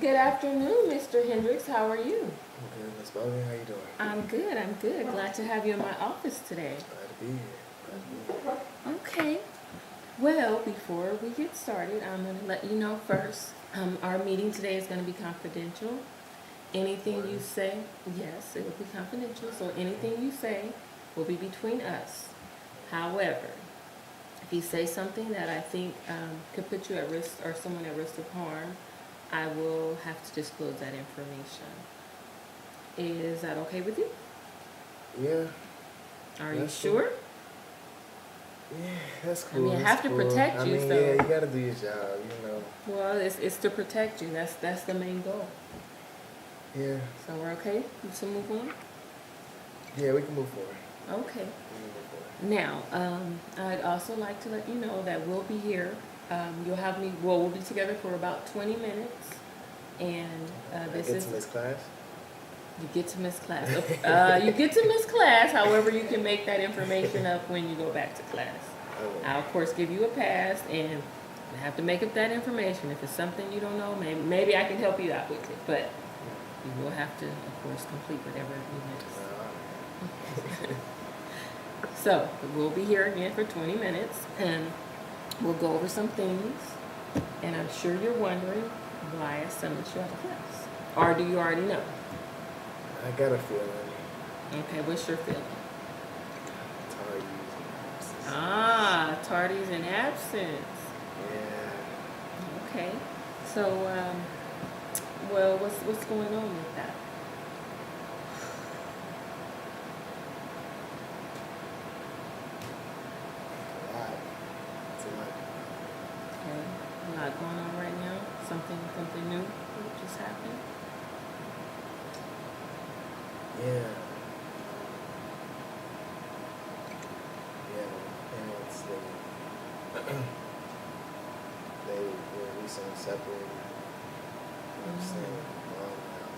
Good afternoon, Mr. Hendricks. How are you? I'm good, Miss Bowling. How you doing? I'm good. I'm good. Glad to have you in my office today. Glad to be here. Glad to be here. Okay. Well, before we get started, I'm going to let you know first. Our meeting today is going to be confidential. Anything you say, yes, it will be confidential. So anything you say will be between us. However, if you say something that I think could put you at risk or someone at risk of harm, I will have to disclose that information. Is that okay with you? Yeah, Are you that's cool. sure? Yeah, that's I cool. mean, I That's have to cool. protect I you, mean, so yeah, you gotta do your job, you know. well, it's to protect you. That's the main goal. Yeah, So we're okay to move on. yeah, we can move forward. Okay. We can move forward. Now, I'd also like to let you know that we'll be here. You'll have me. Well, we'll be together for about 20 minutes, and I this get is to this class. you get to miss class. You get to miss class. However, you can make that information up when you go back to class. Okay. I'll of course give you a pass, and you have to make up that information. If it's something you don't know, maybe I can help you out with it, but you will have to, of course, complete whatever you miss. So we'll be here again for 20 minutes, and we'll go over some things. And I'm sure you're wondering why I summoned you out of class, or do you already know? I got a feeling. Okay, what's your feeling? Tired using Ah, tardies in absence. Yeah. Okay. So, well, what's going on with that? A lot. It's a lot. Okay. A lot going on right now. Something new that just happened. Yeah. Yeah, my parents, they were recently separated. I'm staying with my mom now.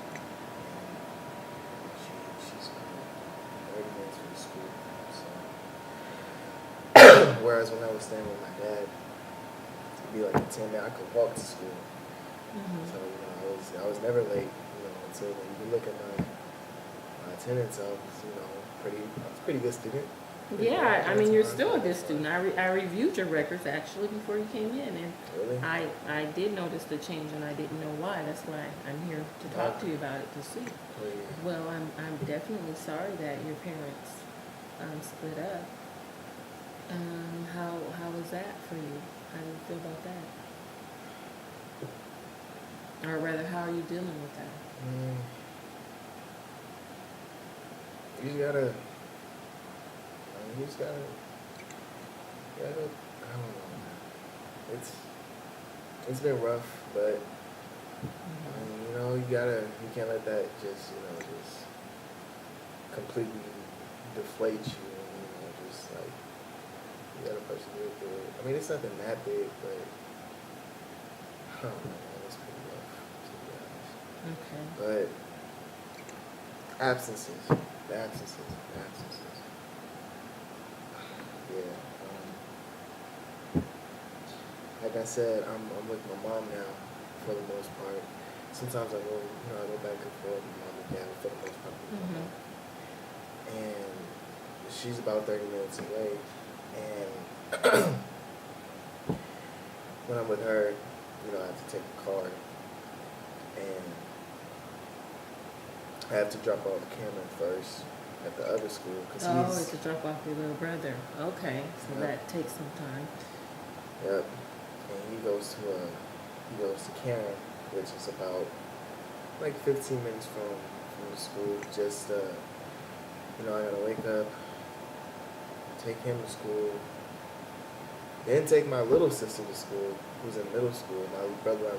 And she's 30 minutes from school. So whereas when I was staying with my dad, it'd be like a 10 minute, I could walk to school. Mm-hmm. So, I was never late, until when you look at my attendance, I was a pretty good student. Pretty good Yeah, I at mean, you're times, still a but, good student. I reviewed your records actually before you came in, and really? I did notice the change, and I didn't know why. That's why I'm here to talk to you about it to see. Oh, yeah. Well, I'm definitely sorry that your parents split up. How was that for you? How do you feel about that? Or rather, how are you dealing with that? Mm, you just gotta, I don't know, man. It's been rough, but, you can't let that just completely deflate you, just like, you gotta persevere through it. I mean, it's nothing that big, but, I don't know, man, it's pretty rough, to be honest. Okay. But, absences, the absences. Yeah. Like I said, I'm with my mom now for the most part. Sometimes I go back and forth with mom and dad, but for the most part with my Mhm. mom. And she's about 30 minutes away. And when I'm with her, I have to take a car, and I have to drop off Cameron first at the other school because Oh, he's it's to drop off your little brother. Okay, so Yep. that takes some time. Yep. And he goes to Karen, which is about like 15 minutes from the school. Just I gotta wake up, take him to school, then take my little sister to school, who's in middle school. My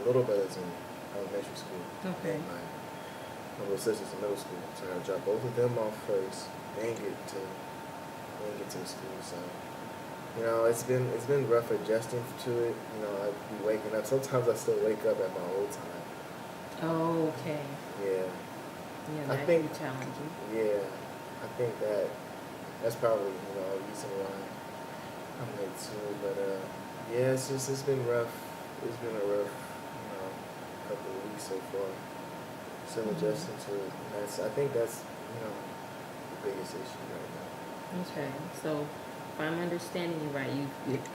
little brother's in elementary school. Okay. And my little sister's in middle school. So I gotta drop both of them off first, then get to the school. So it's been rough adjusting to it. I'd be waking up. Sometimes I still wake up at my old time. Oh, okay. Yeah, Yeah, I that think- can be challenging. yeah. I think that's probably a reason why I'm late too. But yeah, it's been rough. It's been a rough couple of weeks so far. Still Mhm. adjusting to it. And I think that's, the biggest issue right now. Okay, so if I'm understanding you right, you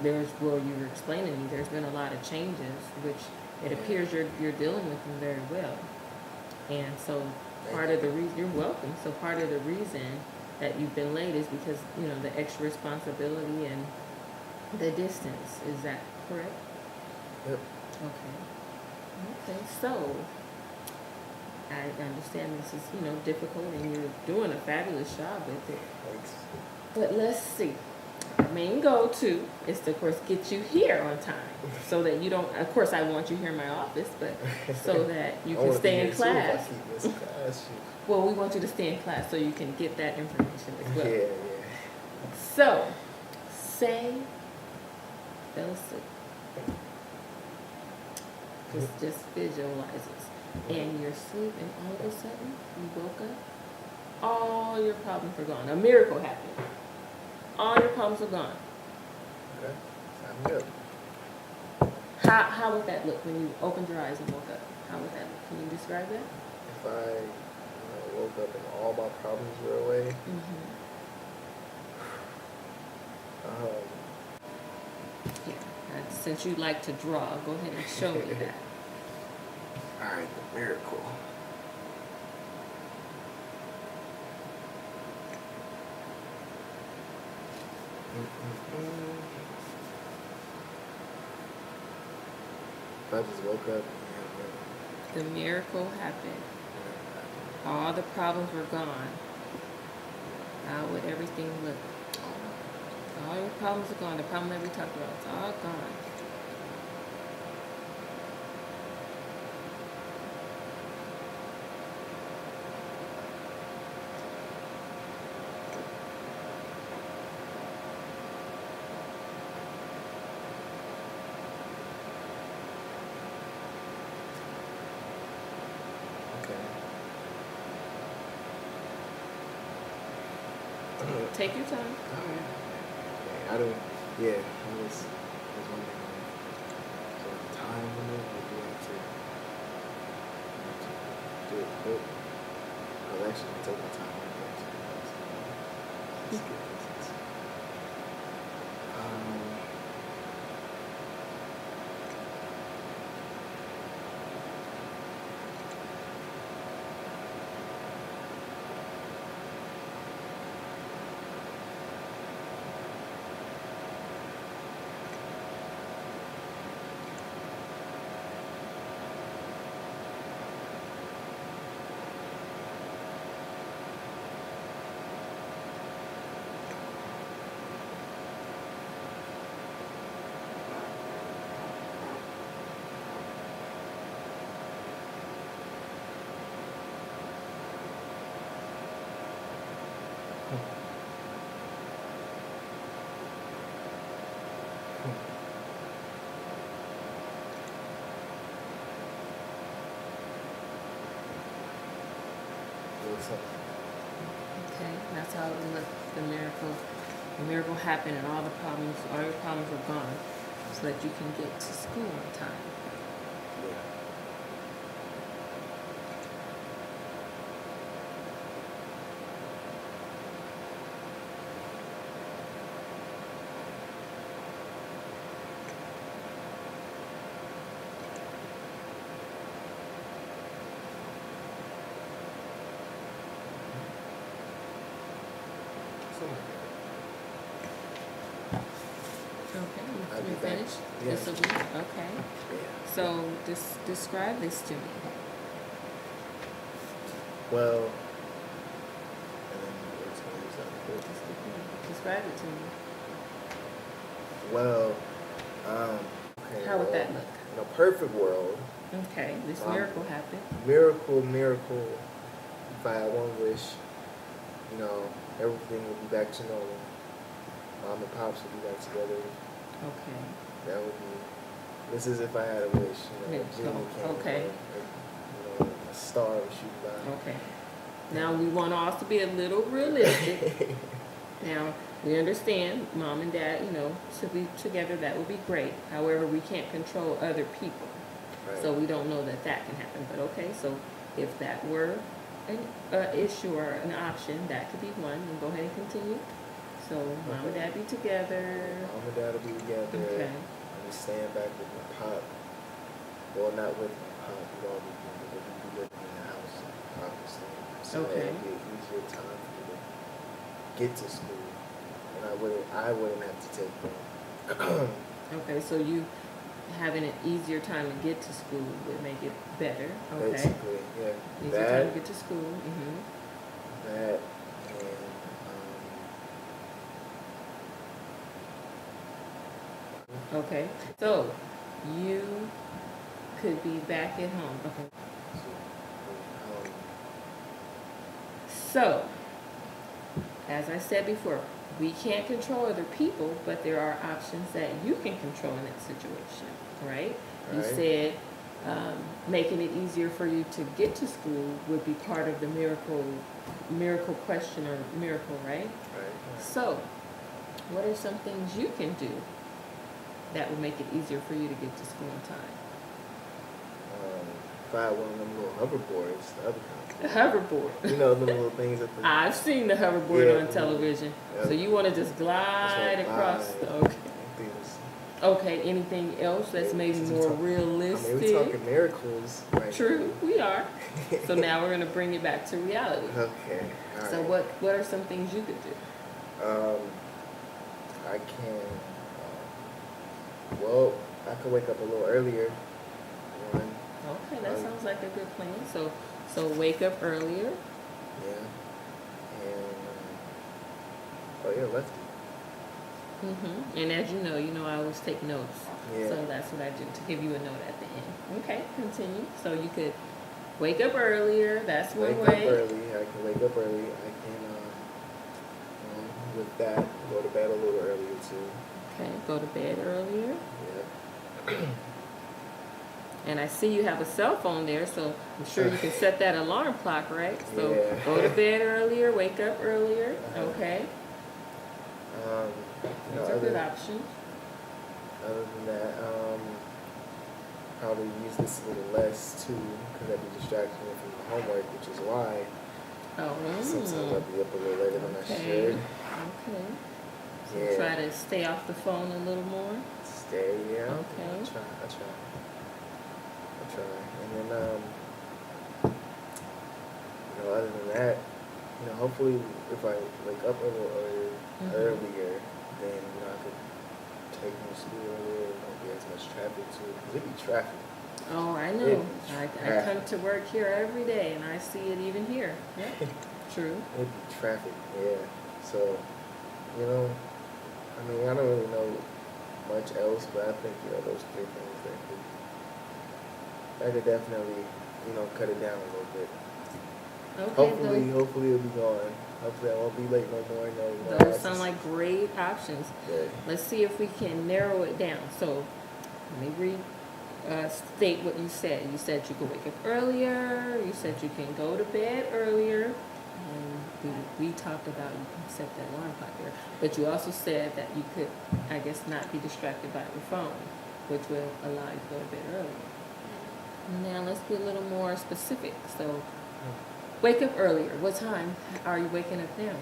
were explaining to me there's been a lot of changes, which it Yeah. appears you're dealing with them very well. And so Thank part you. of the reason, you're welcome. So part of the reason that you've been late is because, the extra responsibility and the distance. Is that correct? Yep. Okay. Okay, so I understand this is, difficult and you're doing a fabulous job with it. Thanks. But let's see. Our main goal too is to, of course, get you here on time so that you don't, of course, I want you here in my office, but so that you I can wanna be stay in here too if I class. keep missing class. Shoot. Well, we want you to stay in class so you can get that information as well. Yeah. So, say, fell asleep. Just visualizes. And you're asleep and all of a sudden you woke up. All your problems are gone. A miracle happened. All your problems are gone. Okay. Sound good. How would that look when you opened your eyes and woke up? How would that look? Can you describe that? If I woke up and all my problems were away, Mm-hmm. Yeah. Since you like to draw, go ahead and show me that. all right, the miracle. If I just woke up The miracle happened. All the problems were gone. How would everything look? All your problems are gone. The problem that we talked about, it's all gone. okay. Take your time. Alright. I don't. Yeah, I was wondering. So the time limit would be to do it quick. I was actually gonna take my time. Let's skip this. Okay, that's how it looked. The miracle happened, and all your problems were gone, so that you can get to school on time. Yeah. Okay, I'll be you back. finished? Yeah. This will be okay. Yeah. So, describe this to me. Well, and then we're just gonna use that. Describe it to me. Well, okay. How would well, that look? In a perfect world, Okay, this Um, miracle happened. miracle. If I had one wish, everything would be back to normal. Mom and pops would be back together. Okay. That would be. This is if I had a wish. Yeah, Genie came, okay. A star would shoot by. Okay. Now we want us to be a little realistic. Now we understand mom and dad, to be together, that would be great. However, we can't control other people. Right. So we don't know that that can happen. But okay, so if that were an issue or an option, that could be one. And go ahead and continue. So mom and dad be together. Mom and dad will be together. Okay. I'm staying back with my pop. Well, not with my pop. We'll all be living in the house. Obviously. So Okay. it'll be an easier time for me to get to school, and I wouldn't have to take them. Okay, so you having an easier time to get to school would make it better. Okay. Basically, yeah. Easier time to get to school. That and Okay. So you could be back at home. Okay. So, as I said before, we can't control other people, but there are options that you can control in that situation, right? You Right. said making it easier for you to get to school would be part of the miracle question or miracle, right? Right. So, what are some things you can do that would make it easier for you to get to school on time? If I had one of them little hoverboards, the other The kind. hoverboard. You know, the little things at the. I've seen the hoverboard Yeah. on television. Yeah. So you want to just glide Just across glide. the, okay. Things. Okay, anything else that's Yeah, maybe since we more talk- I mean, realistic? we talking miracles, right? True, we are. So now we're gonna bring it back to reality. Okay. All So right. what are some things you could do? I can. Well, I could wake up a little earlier. One. Okay, that sounds like a good plan. So wake up earlier. Yeah. And oh yeah, lefty. And as you know, I always take notes. Yeah. So that's what I do to give you a note at the end. Okay, continue. So you could wake up earlier. That's one Wake way. up early. I can wake up early. I can, with that, go to bed a little earlier too. Okay, go to bed earlier. Yeah. And I see you have a cell phone there, so I'm sure you can set that alarm clock, right? So Yeah. go to bed earlier, wake up earlier. Uh-huh. Okay, those are good options. Other than that, probably use this a little less too, because that'd be distracting me from the homework, which is why sometimes I'll be up a little later than I Okay. should. Okay. So Yeah. try to stay off the phone a little more. Stay, yeah. Okay. I try. And then, other than that, hopefully if I wake up a little earlier, then, I could take them to school earlier. There won't be as much traffic too. 'Cause it'd be traffic. Oh, I know. It'd be I traffic. come to work here every day, and I see it even here. Yeah, true. It'd be traffic, yeah. So, I don't really know much else, but I think, those three things that could definitely, cut it down a little bit. Okay, Hopefully it'll be gone. Hopefully I won't be late no more. No those sound like great options. Good. Let's see if we can narrow it down. So, let me state what you said. You said you could wake up earlier. You said you can go to bed earlier. And we talked about you can set that alarm clock there. But you also said that you could, I guess, not be distracted by your phone, which will allow you to go to bed earlier. Now let's be a little more specific. So, wake up earlier. What time are you waking up now?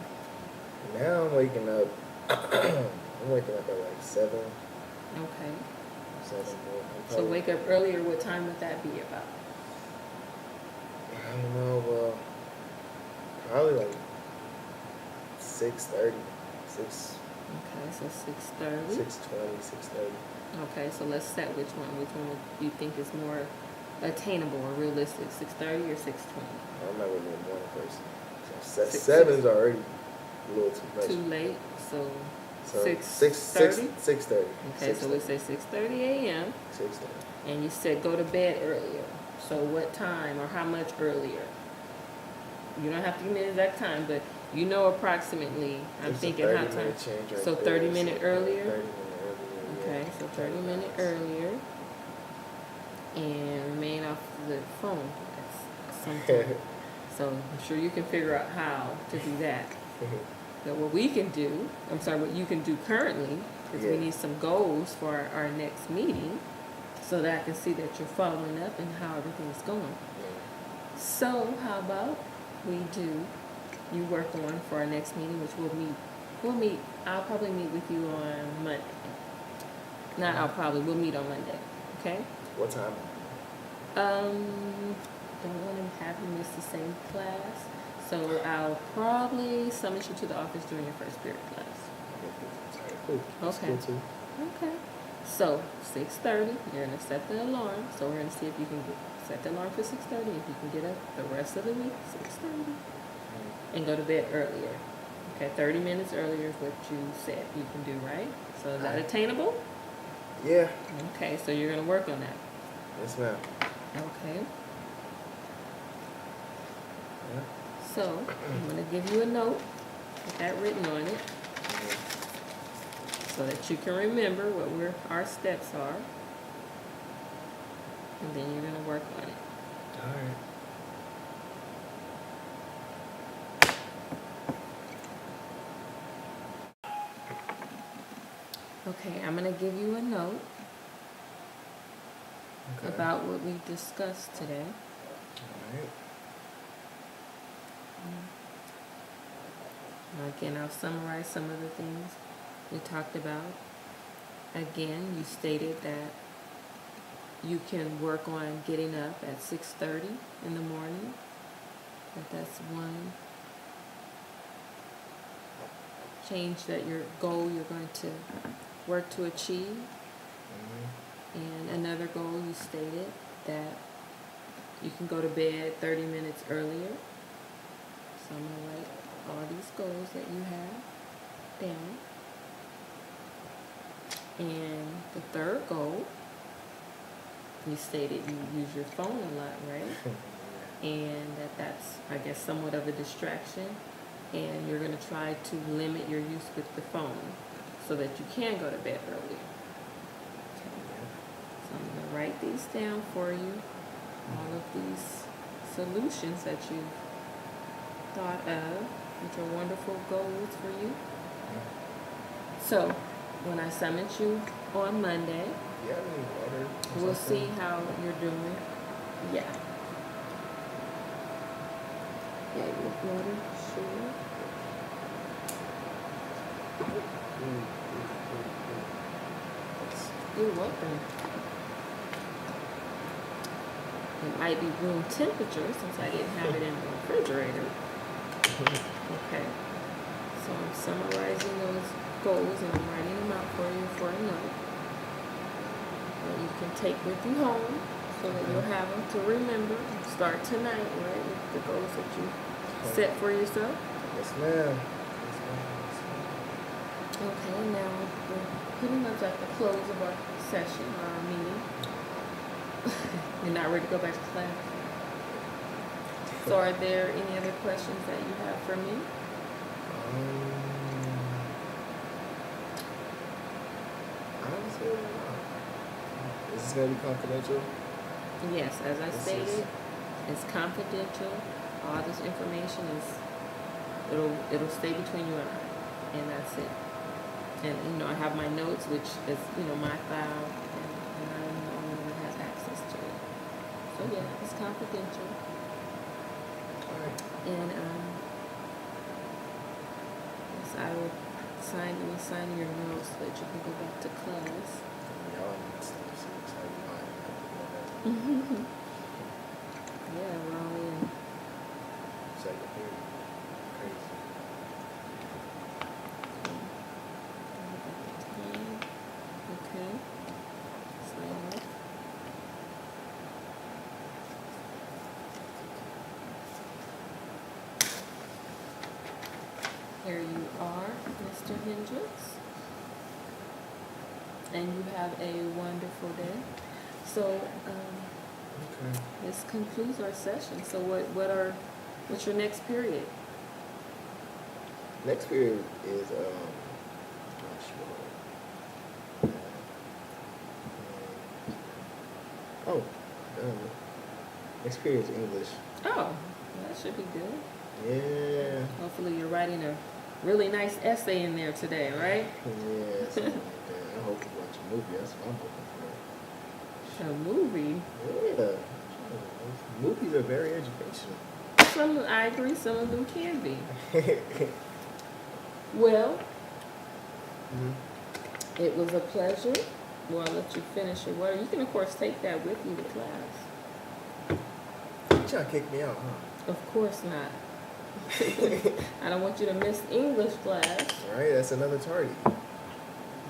Now I'm waking up. I'm waking up at like 7. Okay. 7 more. So wake up earlier. What time would that be about? I don't know. Well, probably like 6:30. Okay, so 6:30. 6:20, 6:30. Okay, so let's set which one. Which one would you think is more attainable or realistic? 6:30 or 6:20? I'm not really a morning person. So Six- 7's already a little too much. Too late. So So 6:30? 6:30. Okay, so we say 6:30 a.m. 6:30. And you said go to bed earlier. So what time or how much earlier? You don't have to give me the exact time, but you know approximately. I'm It's a thinking how 30-minute time. change right So there. 30-minute earlier? 30 minute earlier. Okay, so 30-minute earlier. And remain off the phone. That's something. So I'm sure you can figure out how to do that. But what we can do, what you can do currently, is we Yeah. need some goals for our next meeting. so that I can see that you're following up and how everything's going. Yeah. So how about you work on for our next meeting, which I'll probably meet with you on Monday. We'll meet on Monday, okay? What time? Don't want to have you miss the same class, so I'll probably summon you to the office during your first period class. Okay, cool. That's Okay. cool too. Okay. So 6:30, you're gonna set the alarm. So we're gonna see if you can set the alarm for 6:30. If you can get up the rest of the week 6:30, and go to bed earlier. Okay, 30 minutes earlier is what you said you can do, right? So is that attainable? Yeah. Okay, so you're gonna work on that. Yes, ma'am. Okay. Yeah. So I'm gonna give you a note with that written on it, so that you can remember what our steps are, and then you're gonna work on it. All right. Okay, I'm gonna give you a note Okay. about what we discussed today. All right. Again, I'll summarize some of the things we talked about. Again, you stated that you can work on getting up at 6:30 in the morning. That's one change that your goal you're going to work to achieve. And another goal you stated that you can go to bed 30 minutes earlier. So I'm going to write all these goals that you have down. And the third goal, you stated you use your phone a lot, right? And that's, I guess, somewhat of a distraction. And you're going to try to limit your use with the phone so that you can go to bed earlier. So I'm going to write these down for you, all of these solutions that you've thought of, which are wonderful goals for you. So when I summon you on Monday, You have any water? or we'll something? see how you're doing. Yeah. Yeah, you want water? Sure. Thanks. You're welcome. It might be room temperature since I didn't have it in the refrigerator. Okay. So I'm summarizing those goals and I'm writing them out for you for a note that you can take with you home so that you'll have them to remember. Start tonight, right, with the goals that you set for yourself. Yes, ma'am. Yes, ma'am. Yes, ma'am. Okay, now we're pretty much at the close of our session, our meeting. You're not ready to go back to class. So are there any other questions that you have for me? Honestly, no. Is this gonna be confidential? Yes, as I This is- stated, it's confidential. All this information it'll stay between you and I, and that's it. And I have my notes, which is my file, and I'm the only one that has access to it. So yeah, it's confidential. All right. And yes, I will sign your notes so that you can go back to class. Y'all need to see what's like mine. Yeah, Raleigh and Second period. Crazy. okay. Sign up. Here you are, Mr. Hendricks. And you have a wonderful day. So, Okay. this concludes our session. So what's your next period? Next period is oh, next period is English. Oh, well, that should be good. Yeah. Hopefully you're writing a really nice essay in there today, right? Yeah. Something like that. I hope you watch a movie. That's what I'm hoping for. A movie. Yeah. Movies are very educational. I agree, some of them can be. Well, it was a pleasure. Well, I'll let you finish your water. You can, of course, take that with you to class. You trying to kick me out, huh? Of course not. I don't want you to miss English class. All right, that's another tardy.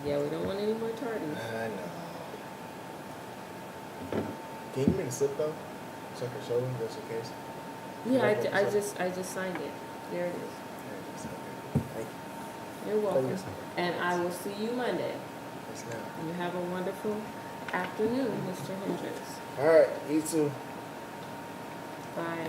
Yeah, we don't want any more tardies. I know. Can you make a slip though? So I can show them just in case. Yeah, I just signed it. There it is. Thank You're welcome. yes, And I will see you Monday. you. Yes, ma'am. You have a wonderful afternoon, Mr. Hendricks. All right, you too. Bye.